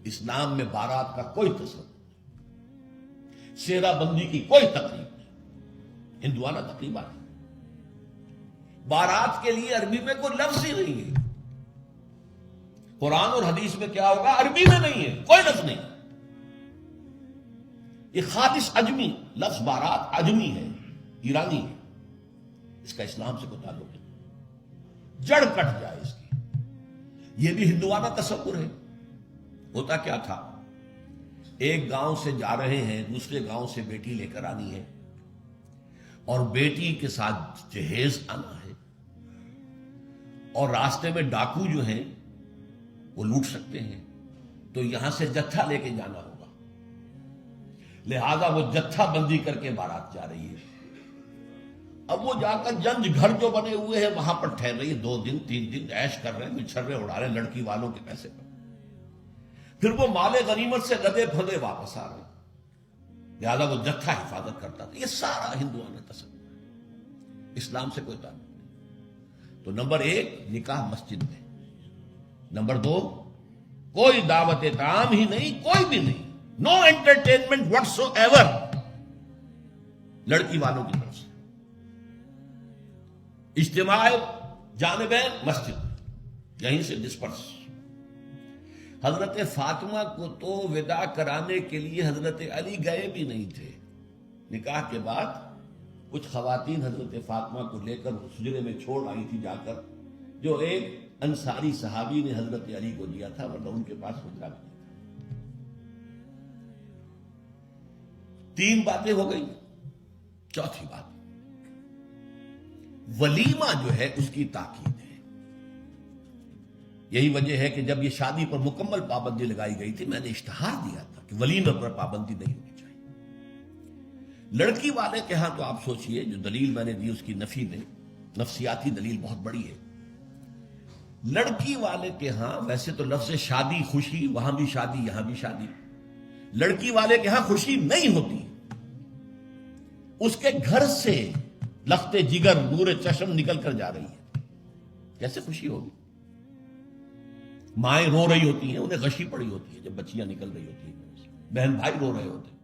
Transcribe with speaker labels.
Speaker 1: اسلام میں بارات کا کوئی تصور نہیں، سیرا بندی کی کوئی تقریب نہیں، ہندوانہ تقریبات نہیں۔ بارات کے لیے عربی میں کوئی لفظ ہی نہیں ہے، قرآن اور حدیث میں کیا ہوگا؟ عربی میں نہیں ہے، کوئی لفظ نہیں۔ یہ خالص عجمی لفظ بارات عجمی ہے، ایرانی ہے، اس کا اسلام سے کوئی تعلق نہیں، جڑ کٹ جائے اس کی۔ یہ بھی ہندوانہ تصور ہے۔ ہوتا کیا تھا، ایک گاؤں سے جا رہے ہیں، دوسرے گاؤں سے بیٹی لے کر آنی ہے، اور بیٹی کے ساتھ جہیز آنا ہے، اور راستے میں ڈاکو جو ہیں وہ لوٹ سکتے ہیں، تو یہاں سے جتھا لے کے جانا ہوگا، لہذا وہ جتھا بندی کر کے بارات جا رہی ہے۔ اب وہ جا کر جنج گھر جو بنے ہوئے ہیں وہاں پر ٹھہر رہی ہے، 2 دن 3 دن عیش کر رہے ہیں، مچھرے اڑا رہے ہیں لڑکی والوں کے پیسے پر۔ پھر وہ مال غنیمت سے گدے پھندے واپس آ رہے ہیں، لہذا وہ جتھا حفاظت کرتا تھا۔ یہ سارا ہندوانہ تصور ہے، اسلام سے کوئی تعلق نہیں۔ تو نمبر 1 نکاح مسجد میں، نمبر 2 کوئی دعوت طعام ہی نہیں، کوئی بھی نہیں، نو انٹرٹینمنٹ واٹس ایور لڑکی والوں کی طرف سے۔ اجتماع جانبین مسجد، یہیں سے ڈسپرس۔ حضرت فاطمہ کو تو وداع کرانے کے لیے حضرت علی گئے بھی نہیں تھے۔ نکاح کے بعد کچھ خواتین حضرت فاطمہ کو لے کر حجرے میں چھوڑ آئی تھی جا کر، جو ایک انصاری صحابی نے حضرت علی کو دیا تھا، ورنہ ان کے پاس حجرہ بھی نہیں تھا۔ 3 باتیں ہو گئی۔ چوتھی بات، ولیمہ جو ہے اس کی تاکید ہے۔ یہی وجہ ہے کہ جب یہ شادی پر مکمل پابندی لگائی گئی تھی، میں نے اشتہار دیا تھا کہ ولیمہ پر پابندی نہیں ہونی چاہیے۔ لڑکی والے کے ہاں تو آپ سوچئے، جو دلیل میں نے دی اس کی نفی میں، نفسیاتی دلیل بہت بڑی ہے۔ لڑکی والے کے ہاں ویسے تو لفظ شادی، خوشی، وہاں بھی شادی یہاں بھی شادی، لڑکی والے کے ہاں خوشی نہیں ہوتی۔ اس کے گھر سے لخت جگر، نور چشم نکل کر جا رہی ہے، کیسے خوشی ہوگی؟ مائیں رو رہی ہوتی ہیں، انہیں غشی پڑی ہوتی ہے جب بچیاں نکل رہی ہوتی ہیں، بہن بھائی رو رہے ہوتے ہیں۔